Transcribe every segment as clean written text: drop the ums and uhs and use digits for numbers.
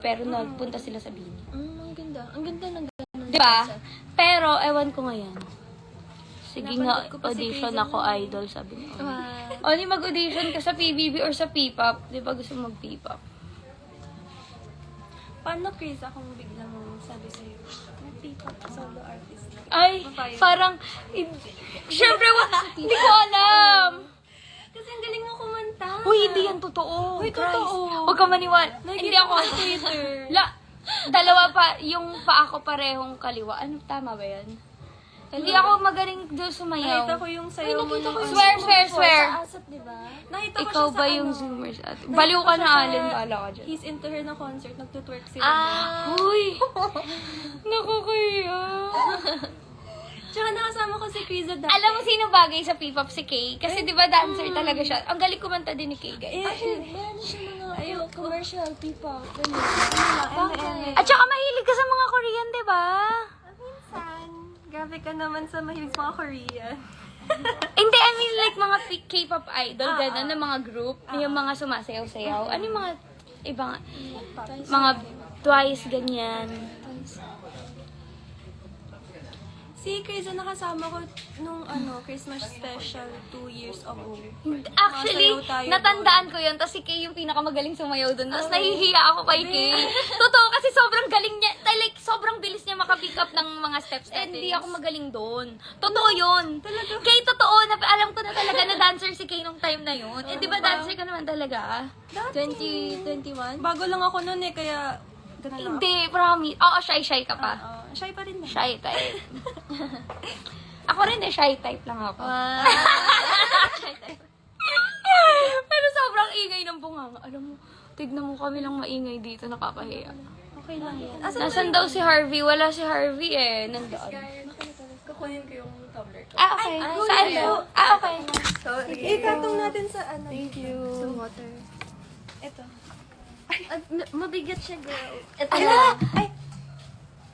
pero nagpunta sila sa Bini. Ang ganda. Ang ganda ng ganda. Diba? Pero, ewan ko ngayon. Sige nga, Napanood ko pa si audition Crazy ako, Nun. idol, sabi niya. Wow. Oni, mag-audition ka sa PBB or sa P-pop. Di ba gusto mo mag-P-pop? Paano, Chris, akong biglang sabi sa'yo, nag-P-pop solo artist? Ay, Mapayag. parang, syempre, hindi ko alam. Kasi ang galing mo kumanta. Uy, hindi yan totoo. Uy, Christ. totoo. Huwag ka maniwala. Nakikita Hindi ako. ko sa Twitter. Dalawa pa, yung pa ako parehong kaliwa. Ano, tama ba yan? Hindi ako magaling doon sumayaw. Nakita ko yung sayo mo ng... Swear. Sa Asat, diba? Nakita ko Ikaw siya ba sa yung ano. Zoomers at... Nakita Baliw ko ka siya na, sa Alin. Bahala ka dyan. He's into her na concert. Nagtutwerk sila. Uy! Nakakaya. Tsaka nakasama ko si Chris dati. Alam mo sino bagay sa P-pop? Si Kay. Kasi di ba dancer talaga siya. Ang galing kumanta din ni Kay, guys. Meron siya mga commercial people. At saka mahilig ka sa mga Korean, di ba? Minsan, grabe ka naman sa mahilig mga Korean. Hindi, I mean like mga K-pop idol, gano'n, na mga group, yung mga sumasayaw-sayaw. Ano yung mga ibang, mga Twice, ganyan. Si Chris na nakasama ko nung Christmas special 2 years ago. Actually, Masayaw tayo natandaan ko yun, tapos si Kay yung pinakamagaling sumayaw doon. Tapos nahihiya ako kay Kay. Totoo, kasi sobrang galing niya, like, sobrang bilis niya makapick up ng mga steps. And hindi ako magaling doon. Totoo yun. Kay, totoo, alam ko na talaga na dancer si Kay nung time na yun. Eh, di ba dancer ka naman talaga? 2021? Bago lang ako noon kaya ganun lang. Hindi, promise. Oo, shy ka pa. Shy pa rin na. Shy type. Ako rin shy type lang ako. Shy type. Pero sobrang ingay ng bunganga. Alam mo, tignan mo kami lang maingay dito, nakakahiya. Okay lang yan. Nasan daw si Harvey? Wala si Harvey nandoon. Kukunin ko yung tumbler ko. Okay. Saan daw? Okay. Sorry. Ikatong natin sa Thank you. Sa water. Ito. Mabigat siya, girl. Ito lang.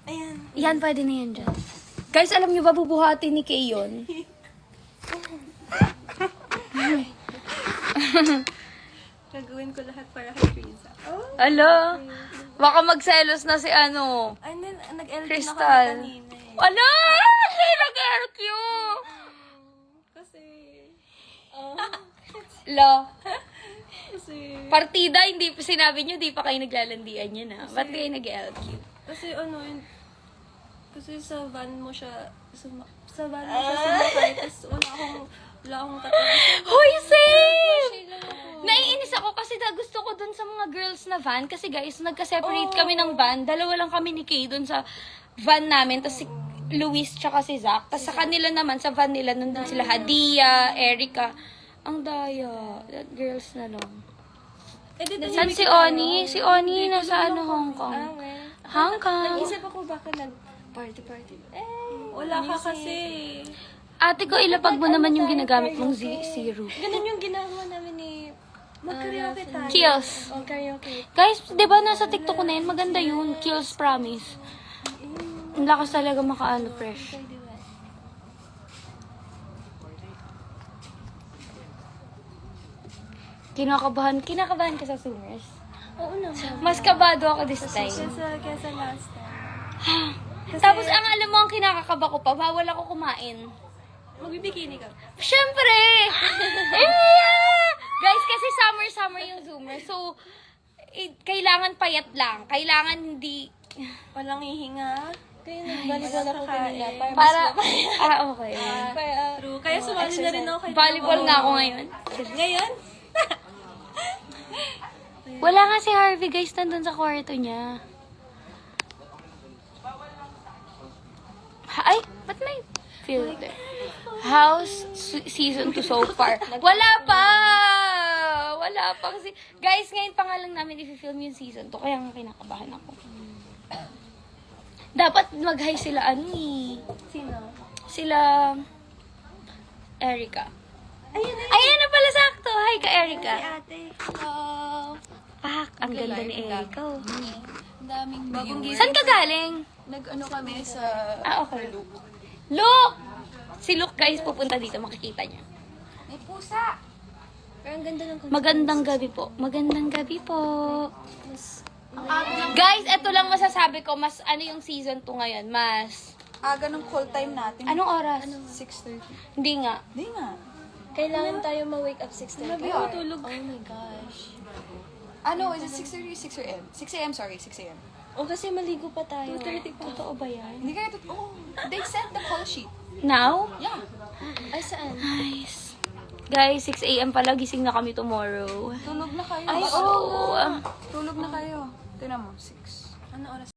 Ayan. Yan, pwede na yan dyan. Guys, alam niyo ba bubuhatin ni Kay yun? Gagawin ko lahat para kay Krisa. Ala, baka magselos na si ano. And then, nag-LQ na Crystal. kami kanina Ala! Hindi nag-RQ! Kasi, Kasi, partida, hindi pa sinabi niyo, di pa kayo naglalandian yun Ba't kayo nag-LQ? kasi kasi sa van mo siya, sa van mo siya sumakay, tapos wala akong katabi. Hoy, same! Naiinis ako kasi gusto ko dun sa mga girls na van. Kasi guys, nagka-separate kami ng van. Dalawa lang kami ni Kay dun sa van namin. Tapos si Luis tsaka si Zach. Tapos sa kanila naman, sa van nila, nandun sila Hadia, Erica. Ang daya. Girls na lang. Saan si Oni? Si Oni nasa Hong Kong. Hong Kong. Nag-isip ako baka nag-party. Wala ka kasi. Ate ko, ilapag mo naman yung ginagamit mong zero. Ganun yung ginagawa namin ni... Mag-karaoke tayo. Kills. Karaoke. Guys, di ba nasa TikTok ko na yun? Maganda yun. Kills Promise. Ang lakas talaga makaano fresh. Kinakabahan ka sa Zoomers? Oo naman. Mas kabado ako this time. Kesa last time. Tapos ang alam mo, ang kinakakaba ko pa, bawal ako kumain. Magbibikini ka. Siyempre! Guys, kasi summer yung Zoomer. So, kailangan payat lang. Kailangan hindi... Walang hihinga. Kaya Volleyball ako kanina. Okay. True. Kaya sumali na rin ako kay Volleyball na ako ngayon. Ngayon? Wala nga si Harvey, guys, nandun sa kwarto niya. Ay, ba't may filter? How's season 2 so far? Wala pa! Wala pa kasi. Guys, ngayon pa nga lang namin i-film yung season 2, kaya nga kinakabahan ako. Dapat mag-hi sila, Sino? Sila Erica. Ayun na. Ayan na pala sakto. Hi ka, Erica. Si ate. Pak, ang ganda ni Erica. Ang daming Bagong viewers. Saan ka galing? Nag-ano kami sa... Okay. Look! Si Luke, guys, pupunta dito. Makikita niya. May pusa! Pero ang ganda ng Magandang gabi po. Magandang gabi po. Ang aga ng, Guys, ito lang masasabi ko, mas ano yung season 2 ngayon, mas... aga ng call time natin. Anong oras? 6:30. Hindi nga. Hindi nga. Kailangan tayo ma-wake up 6:30. Ay, Ay, tulog. Oh my gosh. Ano, is it 6:30 or 6 a.m.? 6 a.m., sorry, 6 a.m. O kasi maligo pa tayo. 2:30 pa. Totoo ba yan? Hindi kaya oh, they sent the call sheet. Now? Yeah. Ay, saan? Nice. Guys, 6 a.m. pala, gising na kami tomorrow. Tulog na kayo. Ay, So, Tulog na kayo. Tignan mo, 6. Ano oras?